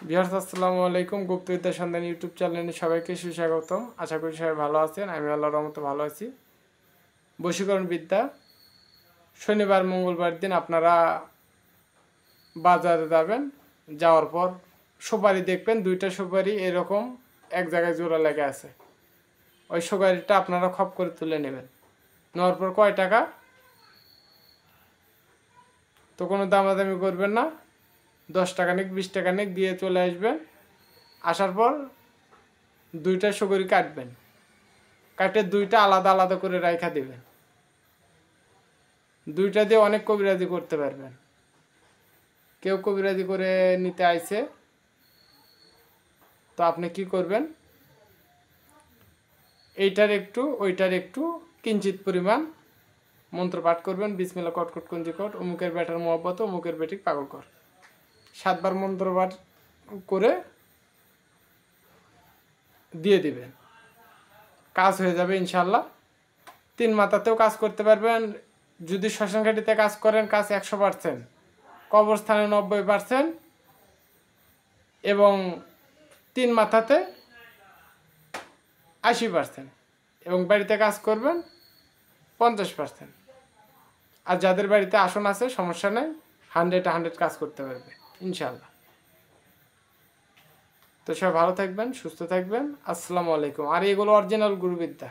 Viewers আসসালামু আলাইকুম। গুপ্তবিদ্যা সন্ধান ইউটিউব চ্যানেলে সবাইকে সুস্বাগতম। আশা করি সবাই ভালো আছেন। আমি আল্লাহর রহমতে ভালো আছি। বশীকরণ বিদ্যা শনিবার মঙ্গলবার দিন আপনারা বাজারে যাবেন, যাওয়ার পর সুপারি দেখবেন, দুইটা সুপারি এরকম এক জায়গায় জোড়া লেগে আছে। ওই সুপারিটা আপনারা খপ করে তুলে নেবেন। নেওয়ার পর কয় টাকা, তো কোনো দামাদামি করবেন না। 10 টাকা নিক 20 টাকা নিক দিয়ে চলে আসবেন। আসার পর দুইটা সুপারি কাটবেন, কাটে দুইটা আলাদা আলাদা করে রাইখা দিবেন। দুইটা দিয়ে অনেক কবিরাজি করতে পারবেন। কেউ কবিরাজি করে নিতে আইছে, তো আপনি কি করবেন, এইটার একটু ওইটার একটু কিঞ্চিত পরিমাণ মন্ত্র পাঠ করবেন। বিসমিল্লাহ কটকট কুঞ্জিকট, অমুকের বেটার মোহব্বত, অমুকের বেটিক পাগল কর। 7 বার মন্ত্র পাঠ করে দিয়ে দিবেন, কাজ হয়ে যাবে ইনশাল্লাহ। 3 মাথাতেও কাজ করতে পারবেন। যদি শ্মশান ঘাটিতে কাজ করেন, কাজ 100%, কবরস্থানে 90% এবং 3 মাথাতে 80%, এবং বাড়িতে কাজ করবেন 50%। আর যাদের বাড়িতে আসন আছে সমস্যা নেই, 100 কাজ করতে পারবে ইনশাল্লাহ। তো সবাই ভালো থাকবেন, সুস্থ থাকবেন। আসসালামু আলাইকুম। আর এগুলো অরিজিনাল গুরুবিদ্যা।